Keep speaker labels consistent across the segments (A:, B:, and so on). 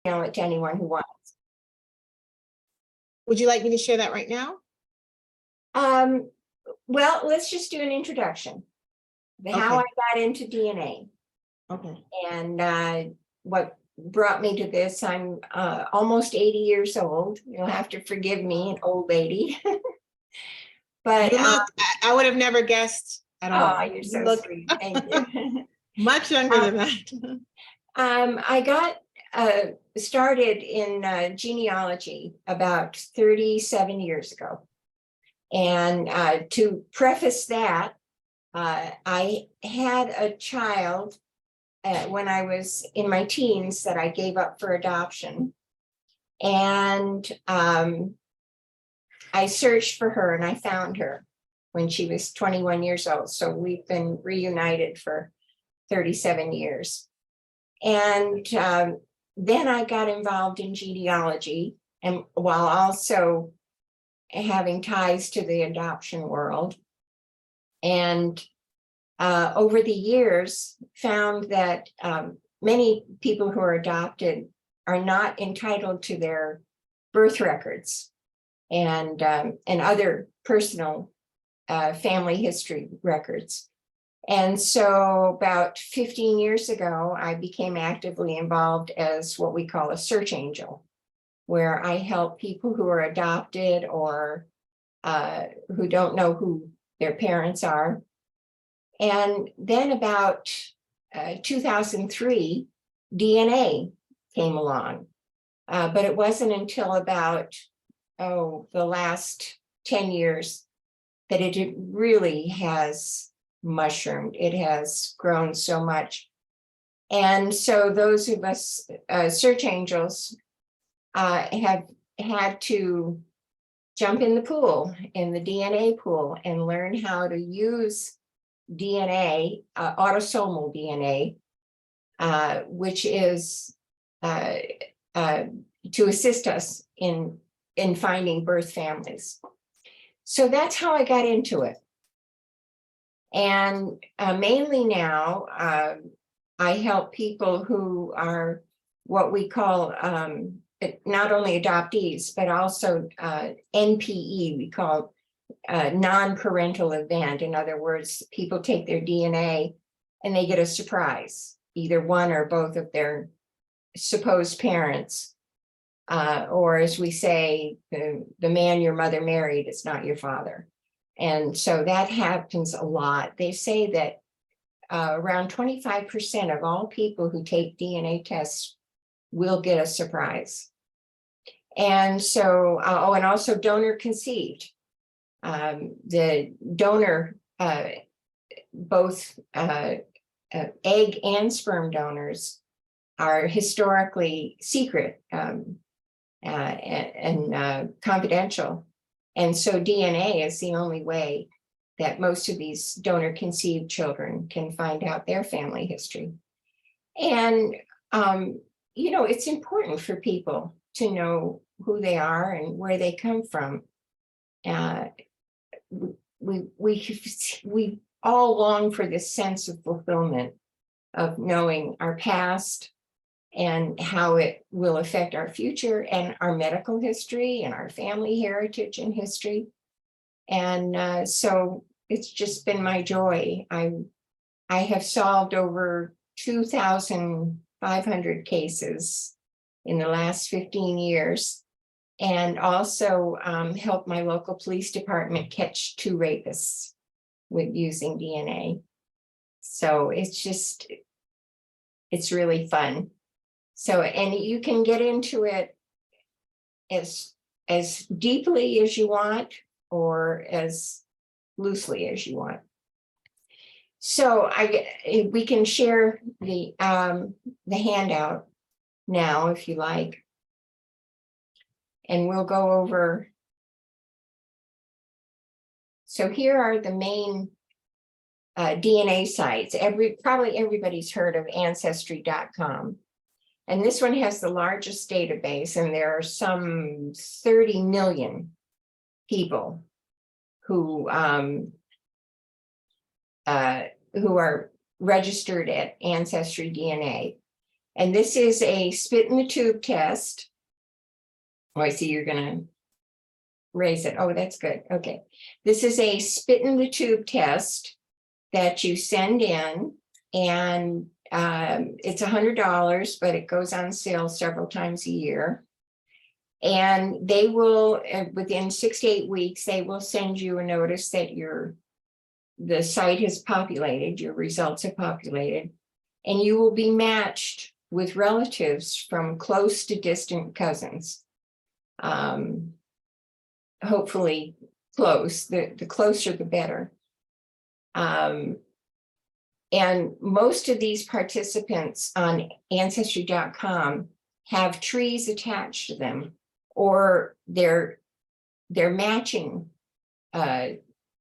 A: email it to anyone who wants.
B: Would you like me to share that right now?
A: Well, let's just do an introduction. How I got into DNA.
B: Okay.
A: And what brought me to this. I'm almost 80 years old. You'll have to forgive me, an old lady. But
B: You look, I would have never guessed at all.
A: Oh, you're so
B: look
A: sweet. Thank you.
B: much younger than that.
A: I got started in genealogy about 37 years ago. And to preface that, I had a child when I was in my teens that I gave up for adoption. And I searched for her and I found her when she was 21 years old. So we've been reunited for 37 years. And then I got involved in genealogy, and while also having ties to the adoption world. And over the years, found that many people who are adopted are not entitled to their birth records and other personal family history records. And so about 15 years ago, I became actively involved as what we call a search angel, where I help people who are adopted or who don't know who their parents are. And then about 2003, DNA came along. But it wasn't until about, the last 10 years that it really has mushroomed. It has grown so much. And so those of us search angels have had to jump in the pool, in the DNA pool, and learn how to use DNA, autosomal DNA, which is to assist us in finding birth families. So that's how I got into it. And mainly now, I help people who are what we call not only adoptees, but also NPE, we call non-parental event. In other words, people take their DNA and they get a surprise, either one or both of their supposed parents. Or as we say, the man your mother married is not your father. And so that happens a lot. They say that around 25% of all people who take DNA tests will get a surprise. And so, and also donor conceived. The donor, both egg and sperm donors are historically secret and confidential. And so DNA is the only way that most of these donor conceived children can find out their family history. And, it's important for people to know who they are and where they come from. We all long for this sense of fulfillment of knowing our past and how it will affect our future and our medical history and our family heritage and history. And so it's just been my joy. I have solved over 2,500 cases in the last 15 years, and also helped my local police department catch 2 rapists with using DNA. So it's really fun. So, and you can get into it as deeply as you want or as loosely as you want. So we can share the handout now if you like. And we'll go over. So here are the main DNA sites. Probably everybody's heard of Ancestry.com. And this one has the largest database, and there are some 30 million people who are registered at Ancestry DNA. And this is a spit in the tube test. Oh, I see you're gonna raise it. Oh, that's good. Okay. This is a spit in the tube test that you send in, and it's $100, but it goes on sale several times a year. And they will, within 6 to 8 weeks, they will send you a notice that the site has populated, your results have populated, and you will be matched with relatives from close to distant cousins. Hopefully close, the closer the better. And most of these participants on Ancestry.com have trees attached to them, or their matching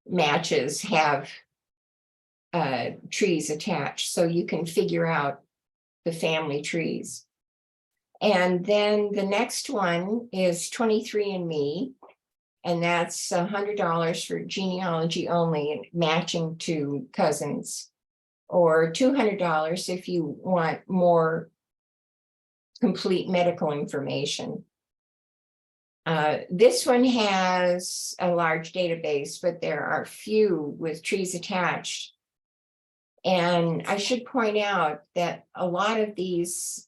A: matches have trees attached, so you can figure out the family trees. And then the next one is 23andMe, and that's $100 for genealogy only and matching to cousins, or $200 if you want more complete medical information. This one has a large database, but there are few with trees attached. And I should point out that a lot of these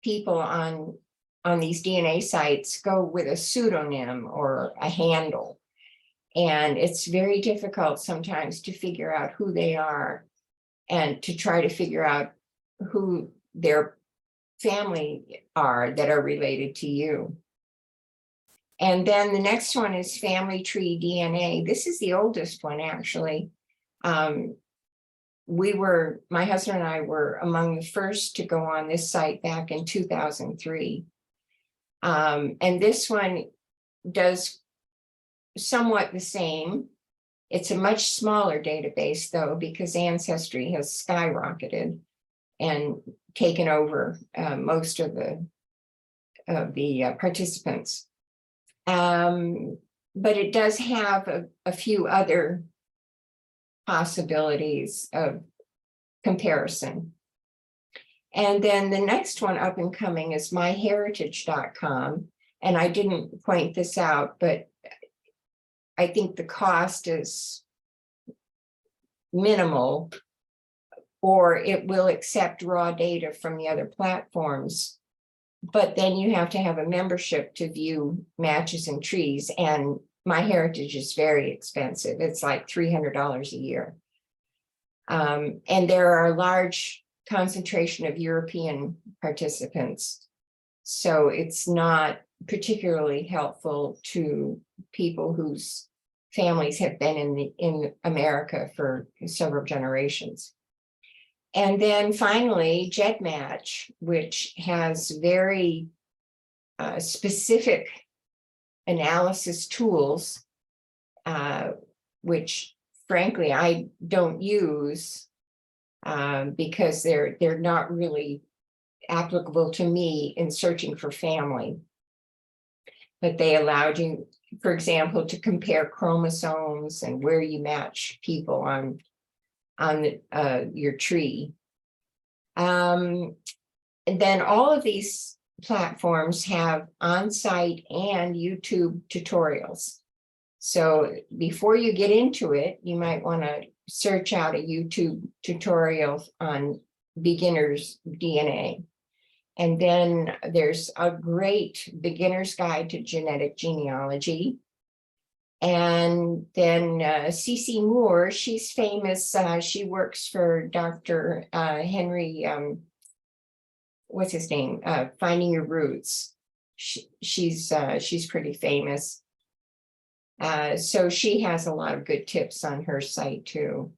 A: people on these DNA sites go with a pseudonym or a handle. And it's very difficult sometimes to figure out who they are and to try to figure out who their family are that are related to you. And then the next one is Family Tree DNA. This is the oldest one, actually. My husband and I were among the first to go on this site back in 2003. And this one does somewhat the same. It's a much smaller database, though, because Ancestry has skyrocketed and taken over most of the participants. But it does have a few other possibilities of comparison. And then the next one up and coming is myheritage.com. And I didn't point this out, but I think the cost is minimal, or it will accept raw data from the other platforms. But then you have to have a membership to view matches and trees, and MyHeritage is very expensive. It's like $300 a year. And there are a large concentration of European participants. So it's not particularly helpful to people whose families have been in America for several generations. And then finally, GEDmatch, which has very specific analysis tools, which frankly I don't use because they're not really applicable to me in searching for family. But they allowed you, for example, to compare chromosomes and where you match people on your tree. And then all of these platforms have on-site and YouTube tutorials. So before you get into it, you might want to search out a YouTube tutorial on beginner's DNA. And then there's a great beginner's guide to genetic genealogy. And then Cece Moore, she's famous. She works for Dr. Henry, what's his name? Finding Your Roots. She's pretty famous. So she has a lot of good tips on her site too.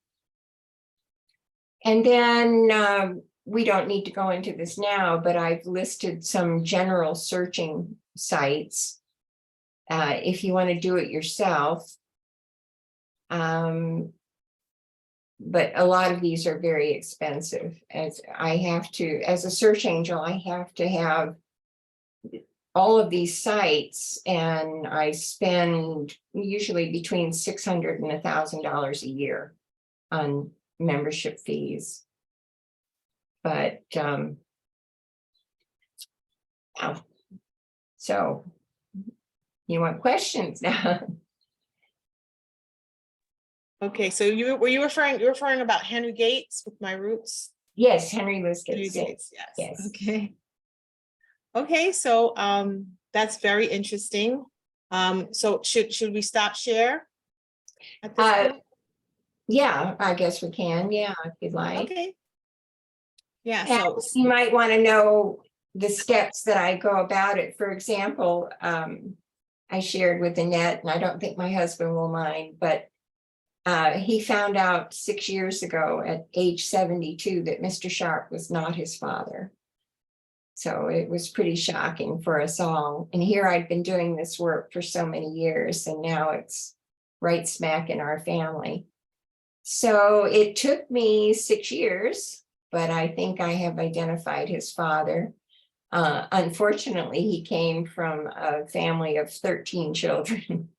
A: And then we don't need to go into this now, but I've listed some general searching sites. If you want to do it yourself. But a lot of these are very expensive. As a search angel, I have to have all of these sites, and I spend usually between $600 and $1,000 a year on membership fees. But Wow. So you want questions now?
B: Okay, so you're referring about Henry Gates with My Roots?
A: Yes, Henry Louis
B: Henry
A: Gates.
B: Gates, yes.
A: Yes.
B: Okay. Okay, so that's very interesting. So should we stop share at this point?
A: Yeah, I guess we can. Yeah, if you'd like.
B: Okay. Yeah,
A: And
B: so
A: you might want to know the steps that I go about it. For example, I shared with Annette, and I don't think my husband will mind, but he found out 6 years ago at age 72 that Mr. Sharp was not his father. So it was pretty shocking for us all. And here I'd been doing this work for so many years, and now it's right smack in our family. So it took me 6 years, but I think I have identified his father. Unfortunately, he came from a family of 13 children.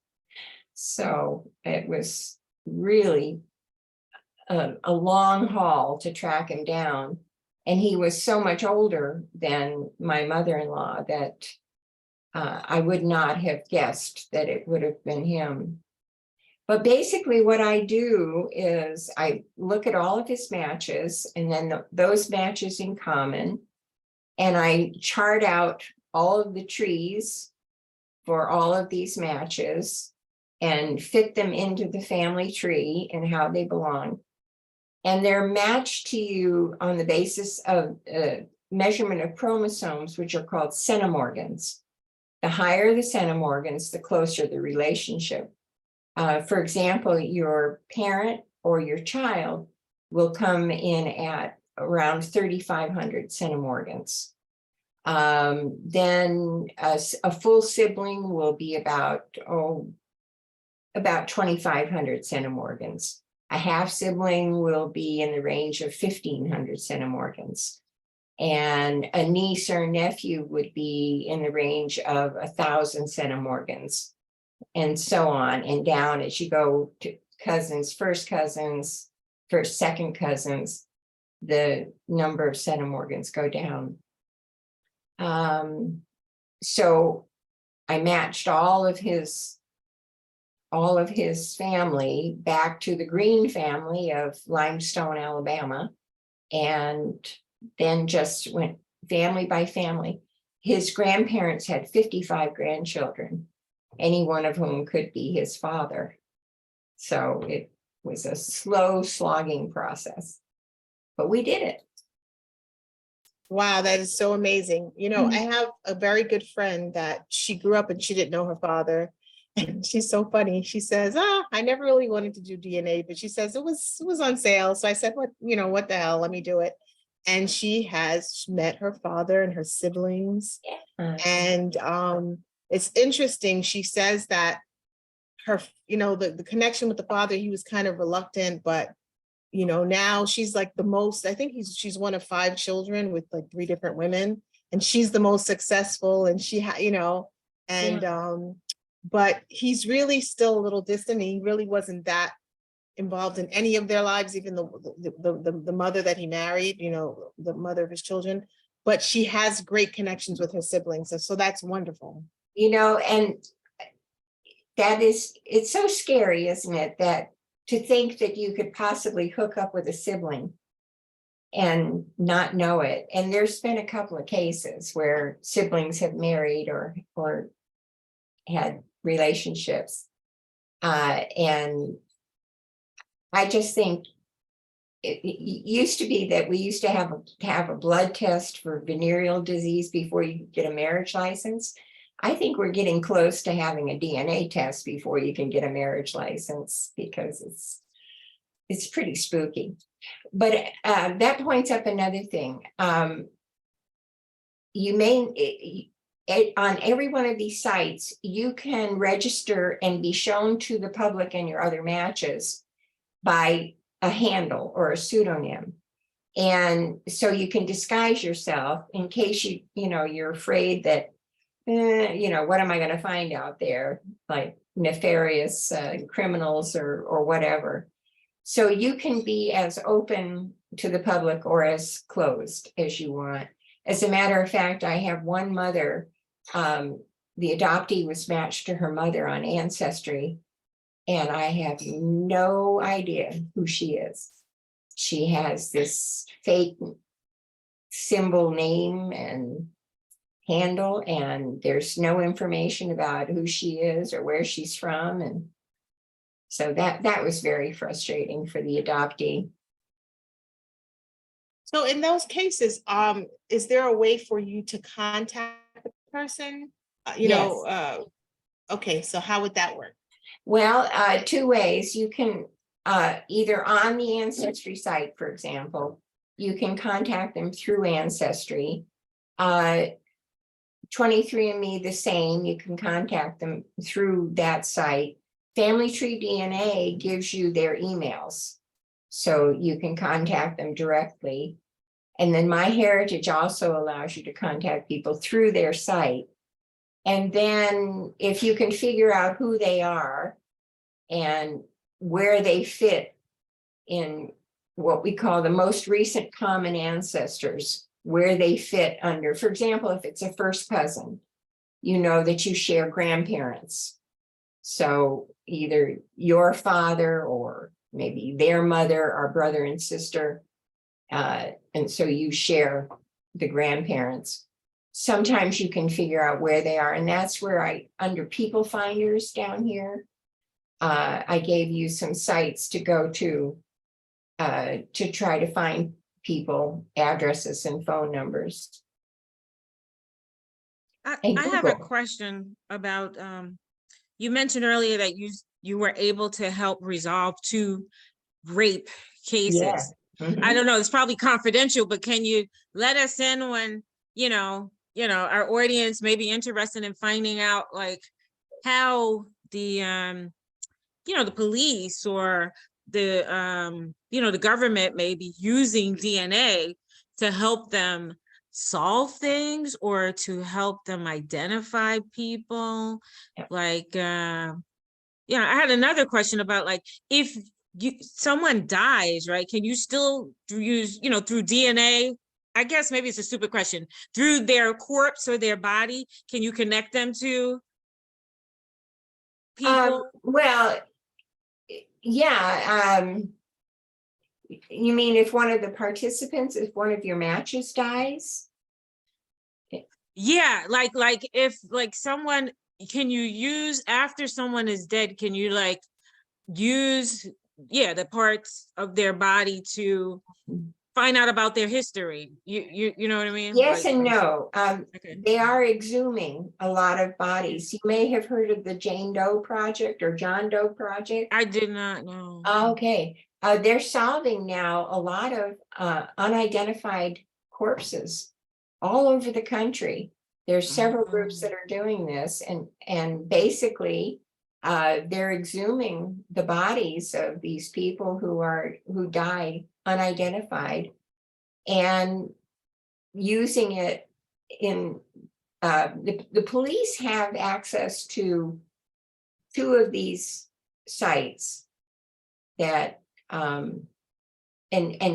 A: So it was really a long haul to track him down. And he was so much older than my mother-in-law that I would not have guessed that it would have been him. But basically what I do is I look at all of his matches and then those matches in common, and I chart out all of the trees for all of these matches and fit them into the family tree and how they belong. And they're matched to you on the basis of measurement of chromosomes, which are called centimorgans. The higher the centimorgans, the closer the relationship. For example, your parent or your child will come in at around 3,500 centimorgans. Then a full sibling will be about 2,500 centimorgans. A half sibling will be in the range of 1,500 centimorgans. And a niece or nephew would be in the range of 1,000 centimorgans. And so on and down as you go to cousins, first, second cousins, the number of centimorgans go down. So I matched all of his family back to the Green family of Limestone, Alabama, and then just went family by family. His grandparents had 55 grandchildren, any one of whom could be his father. So it was a slow slogging process, but we did it.
B: wow, that is so amazing. You know, I have a very good friend that she grew up and she didn't know her father. And she's so funny. She says, I never really wanted to do DNA, but she says it was on sale. So I said, what the hell, let me do it. And she has met her father and her siblings.
A: Yeah.
B: And it's interesting. She says that her, the connection with the father, he was kind of reluctant, but now she's like the most, I think she's one of 5 children with like 3 different women, and she's the most successful, and she but he's really still a little distant. He really wasn't that involved in any of their lives, even the mother that he married, the mother of his children, but she has great connections with her siblings. So that's wonderful.
A: And it's so scary, isn't it? That to think that you could possibly hook up with a sibling and not know it. And there's been a couple of cases where siblings have married or had relationships. And I just think it used to be that we used to have a blood test for venereal disease before you get a marriage license. I think we're getting close to having a DNA test before you can get a marriage license, because it's pretty spooky. But that points up another thing. You may, on every one of these sites, you can register and be shown to the public and your other matches by a handle or a pseudonym. And so you can disguise yourself in case you're afraid that, what am I going to find out there? Like nefarious criminals or whatever. So you can be as open to the public or as closed as you want. As a matter of fact, I have one mother, the adoptee was matched to her mother on Ancestry, and I have no idea who she is. She has this fake symbol name and handle, and there's no information about who she is or where she's from. And so that was very frustrating for the adoptee.
B: So in those cases, is there a way for you to contact the person? Okay, so how would that work?
A: Well, two ways. You can either on the Ancestry site, for example, you can contact them through Ancestry. 23andMe the same, you can contact them through that site. Family Tree DNA gives you their emails, so you can contact them directly. And then MyHeritage also allows you to contact people through their site. And then if you can figure out who they are and where they fit in what we call the most recent common ancestors, where they fit under, for example, if it's a first cousin, you know that you share grandparents. So either your father or maybe their mother or brother and sister. And so you share the grandparents. Sometimes you can figure out where they are. And that's where under people finders down here, I gave you some sites to go to try to find people, addresses and phone numbers.
C: I have a question about, you mentioned earlier that you were able to help resolve 2 rape cases.
A: Yeah. Mm-hmm.
C: I don't know, it's probably confidential, but can you let us in when, our audience may be interested in finding out like how the police or the government may be using DNA to help them solve things or to help them identify people.
A: Yeah.
C: Like, I had another question about like, if someone dies, right? Can you still use, through DNA? I guess maybe it's a stupid question. Through their corpse or their body, can you connect them to people?
A: Well, yeah. You mean if one of the participants, if one of your matches dies?
C: Yeah, like if like someone, can you use after someone is dead, can you like use the parts of their body to find out about their history? You know what I mean?
A: Yes
C: like,
A: and no.
C: Okay.
A: They are exhuming a lot of bodies. You may have heard of the Jane Doe Project or John Doe Project.
C: I did not know.
A: Okay. They're solving now a lot of unidentified corpses all over the country. There's several groups that are doing this, and basically they're exhuming the bodies of these people who died unidentified and using it in the police have access to 2 of these sites that and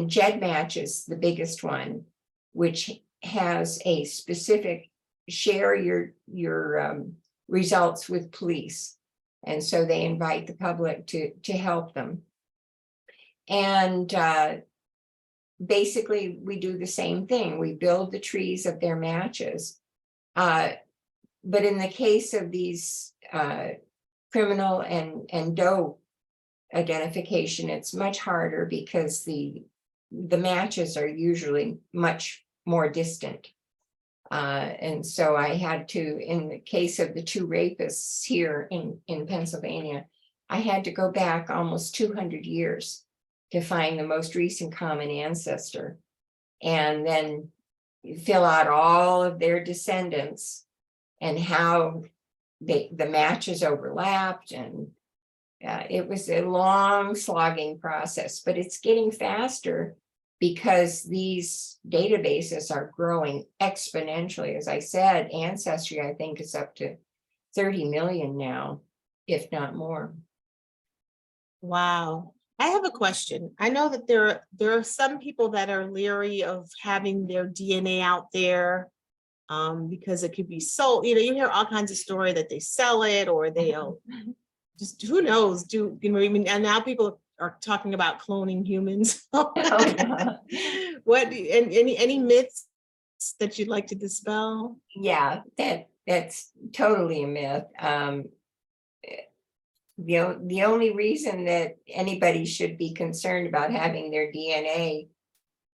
A: Jed Match is the biggest one, which has a specific share your results with police, and so they invite the public to help them. And basically we do the same thing. We build the trees of their matches, but in the case of these criminal and doe identification, it's much harder because the matches are usually much more distant. And so I had to, in the case of the 2 rapists here in Pennsylvania, I had to go back almost 200 years to find the most recent common ancestor, and then fill out all of their descendants and how the matches overlapped. And it was a long slogging process, but it's getting faster because these databases are growing exponentially. As I said, Ancestry, I think, is up to 30 million now, if not more.
B: Wow. I have a question. I know that there are some people that are leery of having their DNA out there because it could be sold. You know, you hear all kinds of story that they sell it or they'll just who knows? Do you know what I mean? And now people are talking about cloning humans. What and any myths that you'd like to dispel?
A: Yeah, that's totally a myth. The only reason that anybody should be concerned about having their DNA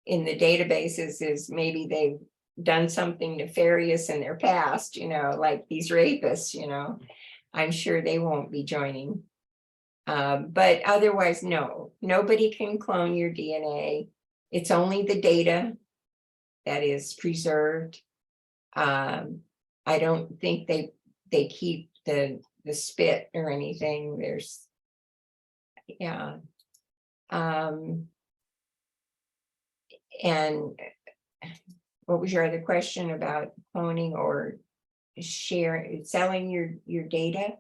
A: in the databases is maybe they've done something nefarious in their past, like these rapists, I'm sure they won't be joining. But otherwise, no, nobody can clone your DNA. It's only the data that is preserved. I don't think they keep the spit or anything. There's, yeah. And what was your other question about cloning or selling your data?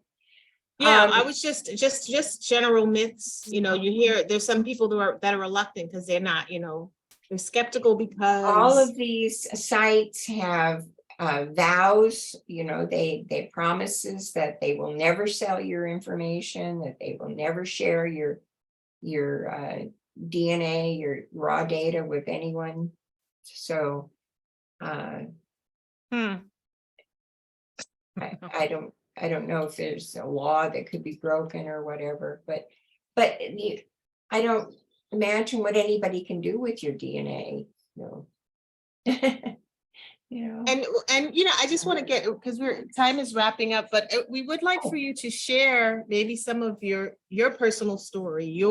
B: Yeah, I was just general myths. You know, you hear there's some people that are reluctant because they're not, they're skeptical because
A: All of these sites have vows, they promises that they will never sell your information, that they will never share your DNA, your raw data with anyone. So I don't know if there's a law that could be broken or whatever, but I don't imagine what anybody can do with your DNA. No.
B: And I just want to get, because time is wrapping up, but we would like for you to share maybe some of your personal story,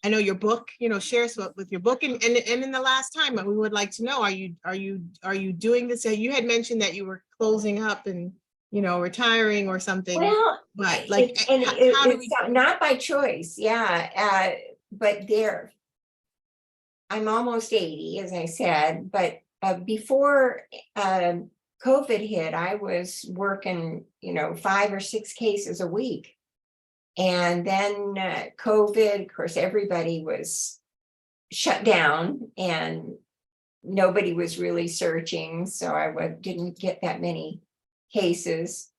B: I know your book, share with your book, and in the last time we would like to know, are you doing this? You had mentioned that you were closing up and retiring or something.
A: Well,
B: but like
A: how do we, not by choice, yeah. But I'm almost 80, as I said, but before COVID hit, I was working, 5 or 6 cases a week. And then COVID, of course, everybody was shut down and nobody was really searching. So I didn't get that many cases.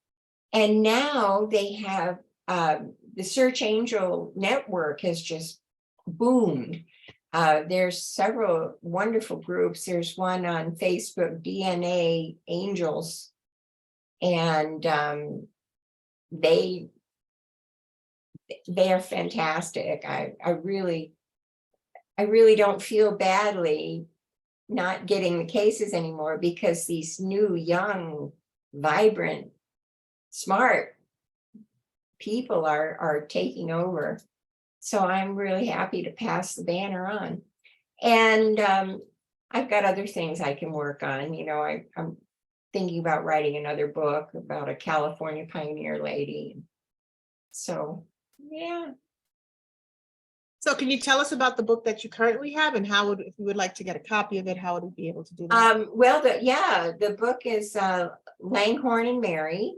A: And now they have the Search Angel network has just boomed. There's several wonderful groups. There's one on Facebook, DNA Angels, and they are fantastic. I really don't feel badly not getting the cases anymore because these new, young, vibrant, smart people are taking over. So I'm really happy to pass the banner on. And I've got other things I can work on. I'm thinking about writing another book about a California pioneer lady. So, yeah.
B: So can you tell us about the book that you currently have and if you would like to get a copy of it, how would we be able to do that?
A: Well, the book is Langhorne and Mary.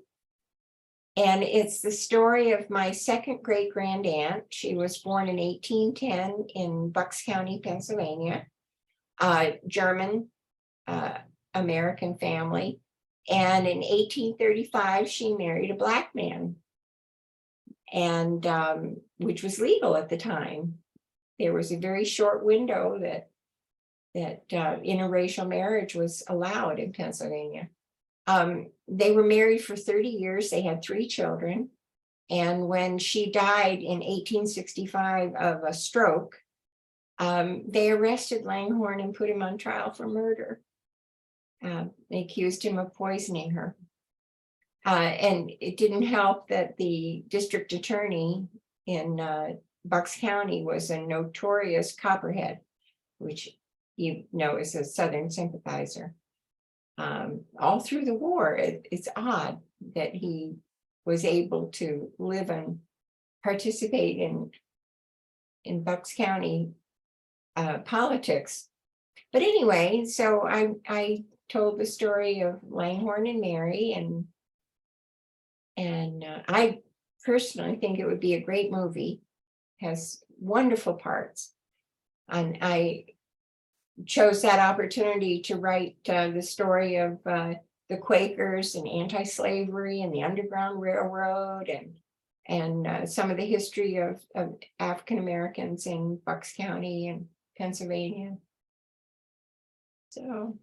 A: And it's the story of my second great grand aunt. She was born in 1810 in Bucks County, Pennsylvania, German American family. And in 1835, she married a Black man, and which was legal at the time. There was a very short window that interracial marriage was allowed in Pennsylvania. They were married for 30 years. They had 3 children. And when she died in 1865 of a stroke, they arrested Langhorne and put him on trial for murder. They accused him of poisoning her. And it didn't help that the district attorney in Bucks County was a notorious Copperhead, which is a Southern sympathizer. All through the war, it's odd that he was able to live and participate in Bucks County politics. But anyway, so I told the story of Langhorne and Mary, and I personally think it would be a great movie. Has wonderful parts. And I chose that opportunity to write the story of the Quakers and anti-slavery and the Underground Railroad and some of the history of African Americans in Bucks County and Pennsylvania. So,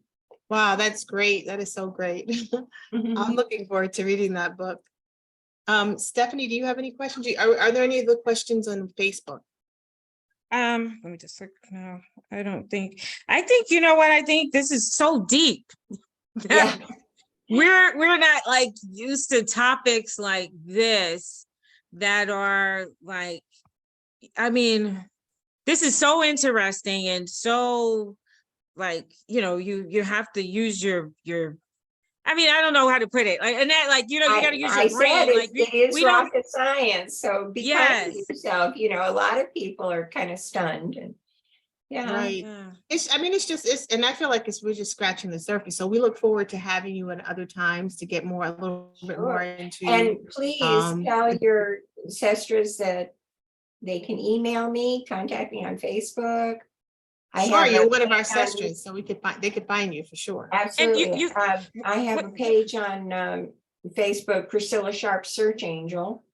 B: Wow, that's great. That is so great. I'm looking forward to reading that book. Stephanie, do you have any questions? Are there any other questions on Facebook?
C: Let me just look. No, I don't think. I think, you know what? I think this is so deep.
A: yeah,
C: We're not like used to topics like this that are like, I mean, this is so interesting and so like, you have to use your I mean, I don't know how to put it. Like, and that, like, you got to use your
A: I
C: brain.
A: said
C: Like,
A: it is
C: we don't.
A: rocket science. So be kind to
C: Yes.
A: yourself. You know, a lot of people are kind of stunned. And yeah,
B: Right.
C: Yeah.
B: And I feel like we're just scratching the surface. So we look forward to having you at other times to get a little bit more
A: sure.
B: into.
A: And please
B: um,
A: tell your sisters that they can email me, contact me on Facebook.
B: Sure, you're one of our
A: on-
B: sisters, so they could find you for sure.
A: Absolutely.
C: you-
A: I have
C: what-
A: a page on Facebook, Priscilla Sharp Search Angel.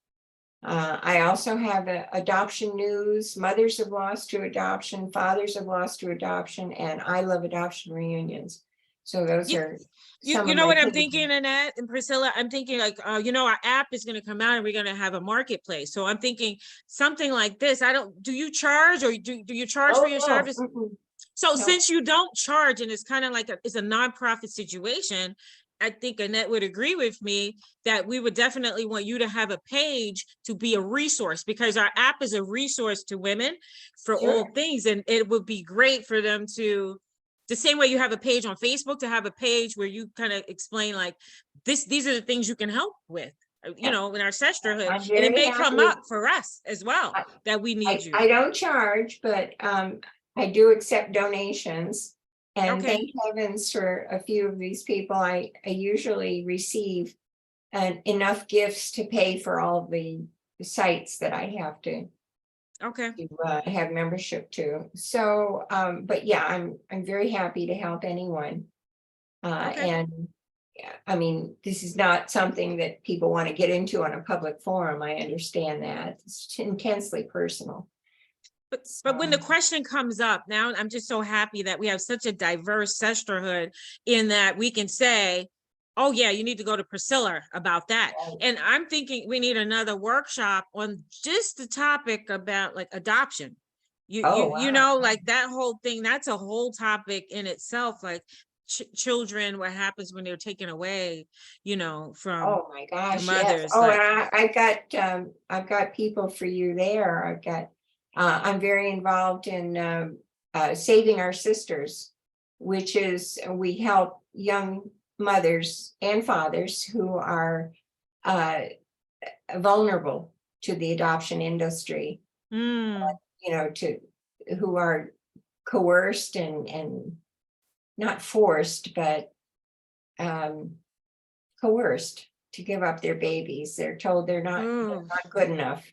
A: I also have adoption news, mothers have lost to adoption, fathers have lost to adoption, and I love adoption reunions. So those are some
C: You
A: of
C: know
A: my
C: what I'm
A: pages.
C: thinking, Annette and Priscilla? I'm thinking like, our app is going to come out and we're going to have a marketplace. So I'm thinking something like this. Do you charge or do you charge for your
A: no,
C: service? So
A: no.
C: since you don't charge and it's kind of like it's a nonprofit situation, I think Annette would agree with me that we would definitely want you to have a page to be a resource, because our app is a resource to women for
A: Sure.
C: all things. And it would be great for them to, the same way you have a page on Facebook, to have a page where you kind of explain like these are the things you can help with, in our sisterhood.
A: I'm
C: And it
A: very
C: may come
A: happy.
C: up for us as well, that we need you.
A: I don't charge, but I do accept donations. And
C: Okay.
A: thank heavens for a few of these people. I usually receive enough gifts to pay for all the sites that I have to
C: Okay.
A: have membership to. So, but yeah, I'm very happy to help anyone.
C: Okay.
A: And yeah, I mean, this is not something that people want to get into on a public forum. I understand that. It's intensely personal.
C: But when the question comes up now, I'm just so happy that we have such a diverse sisterhood in that we can say, oh yeah, you need to go to Priscilla about that. And I'm thinking we need another workshop on just the topic about like adoption.
A: Wow.
C: Like that whole thing, that's a whole topic in itself, like children, what happens when they're taken away, from
A: Oh my gosh, yes.
C: mothers.
A: Oh,
C: Like,
A: and I've got people for you there. I'm very involved in Saving Our Sisters, which is we help young mothers and fathers who are vulnerable to the adoption industry,
C: mm,
A: who are coerced and not forced, but coerced to give up their babies. They're told they're not good enough,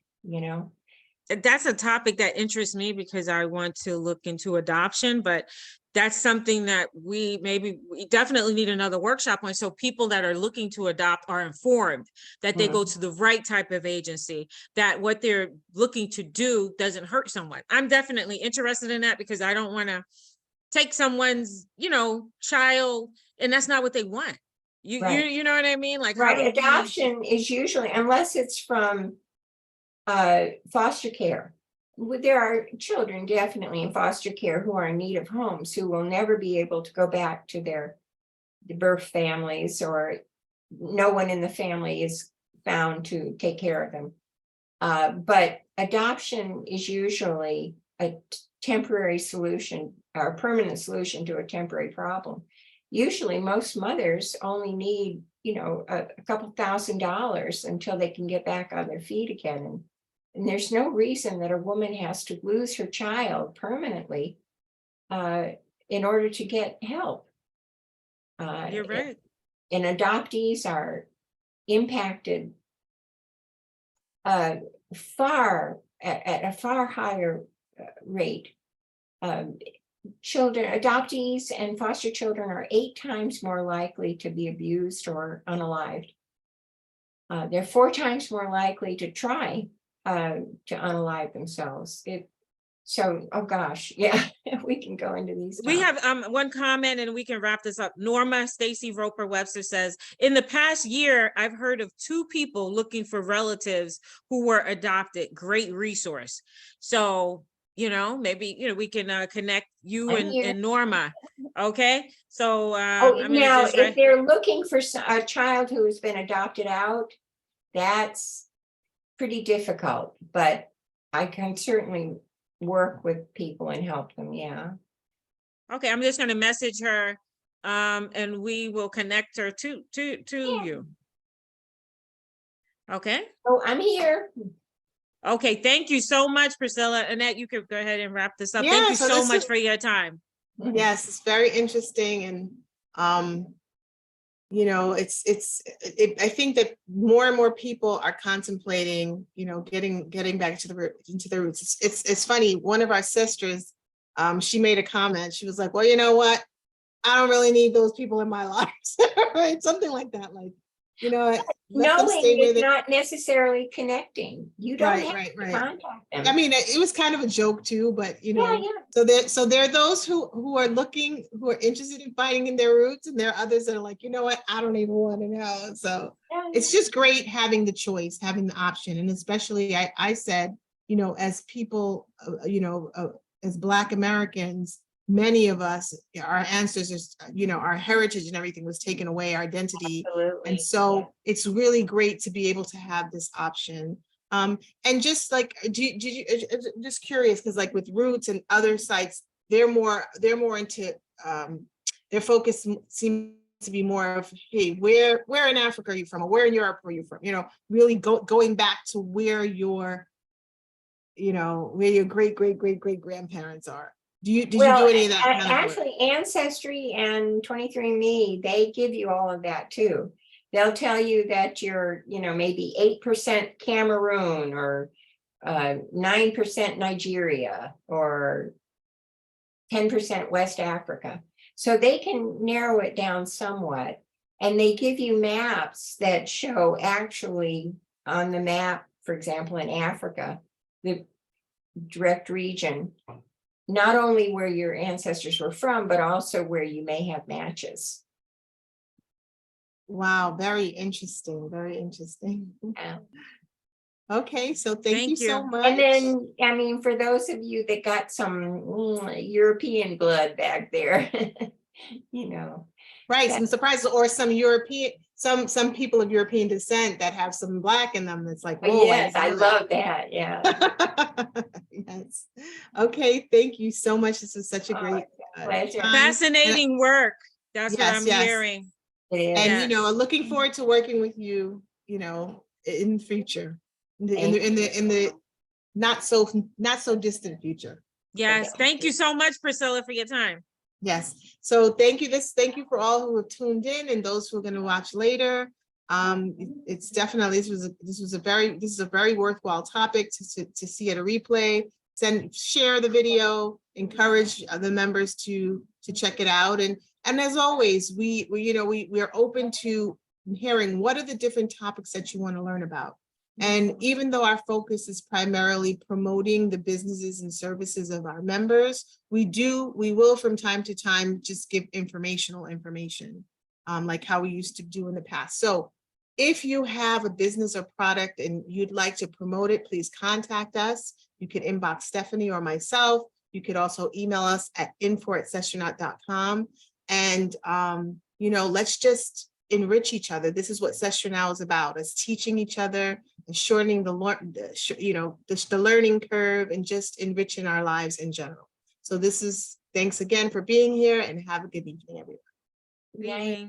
C: That's a topic that interests me because I want to look into adoption, but that's something that we definitely need another workshop on. So people that are looking to adopt are informed that they go to the right type of agency, that what they're looking to do doesn't hurt someone. I'm definitely interested in that because I don't want to take someone's, child, and that's not what they want. You know what I mean? Like,
A: right. Adoption is usually, unless it's from foster care. There are children definitely in foster care who are in need of homes, who will never be able to go back to their birth families, or no one in the family is found to take care of them. But adoption is usually a temporary solution or a permanent solution to a temporary problem. Usually most mothers only need, a couple $1,000s until they can get back on their feet again. And there's no reason that a woman has to lose her child permanently in order to get help.
C: You're right.
A: And adoptees are impacted far at a far higher rate. Children, adoptees and foster children are 8 times more likely to be abused or unalived. They're 4 times more likely to try to unalive themselves. So, oh gosh, yeah, we can go into these.
C: We
A: topics.
C: have one comment and we can wrap this up. Norma Stacy Roper Webster says, in the past year, I've heard of 2 people looking for relatives who were adopted. Great resource. So, maybe, we can connect you
A: I'm here.
C: and Norma. Okay. So,
A: Oh,
C: I'm gonna
A: now,
C: just
A: if they're looking for a child who has been adopted out, that's pretty difficult, but I can certainly work with people and help them, yeah.
C: Okay, I'm just gonna message her, and we will connect her to you. Okay.
A: Oh, I'm here.
C: Okay, thank you so much, Priscilla. Annette, you could go ahead and wrap this up.
B: Yeah,
C: Thank you
B: so
C: so
B: this
C: much
B: is-
C: for your time.
B: Yes, it's very interesting, and I think that more and more people are contemplating, getting back to into the roots. It's funny. One of our sisters, she made a comment. She was like, "Well, you know what? I don't really need those people in my lives," right? Something like that. Like, let them stay
A: Knowing
B: where
A: is
B: they.
A: not necessarily connecting. You don't have to contact them.
B: I mean, it was kind of a joke too, but
A: Yeah.
B: so there are those who are looking, who are interested in finding in their roots, and there are others that are like, you know what, I don't even want to know. So it's just great having the choice, having the option, and especially I said, as people, as Black Americans, many of us, our ancestors, our heritage and everything was taken away, our identity.
A: Absolutely.
B: And so it's really great to be able to have this option. And just like, just curious, because like with Roots and other sites, they're more into, their focus seems to be more of, hey, where in Africa are you from? Or where in Europe are you from? Really going back to where your great grandparents are. Did you do any of that kind of work?
A: Actually, Ancestry and 23andMe, they give you all of that too. They'll tell you that you're, maybe 8% Cameroon or 9% Nigeria or 10% West Africa. So they can narrow it down somewhat. And they give you maps that show actually on the map, for example, in Africa, the direct region, not only where your ancestors were from, but also where you may have matches.
B: Wow, very interesting, very interesting.
A: Yeah.
B: Okay, so thank you so much.
A: And then, I mean, for those of you that got some European blood back there,
B: Right, some surprises, or some European, some people of European descent that have some Black in them. That's like, whoa,
A: yes, I love that. Yeah.
B: Yes. Okay, thank you so much. This was such a great
A: pleasure.
B: time.
C: Fascinating work. That's
B: Yes,
C: what I'm
B: yes.
C: hearing.
B: And
C: Yes.
B: looking forward to working with you, in the future, in the not so distant future.
C: Yes. Thank you so much, Priscilla, for your time.
B: Yes. So thank you for all who have tuned in and those who are going to watch later. It's definitely, this is a very worthwhile topic to see at a replay. Share the video, encourage the members to check it out. And as always, we are open to hearing what are the different topics that you want to learn about. And even though our focus is primarily promoting the businesses and services of our members, we will from time to time just give information, like how we used to do in the past. So if you have a business or product and you'd like to promote it, please contact us. You could inbox Stephanie or myself. You could also email us at info@sessionaut.com. And, let's just enrich each other. This is what Session Now is about, is teaching each other and shortening the learning curve and just enriching our lives in general. So thanks again for being here, and have a good evening, everyone.
A: Yeah.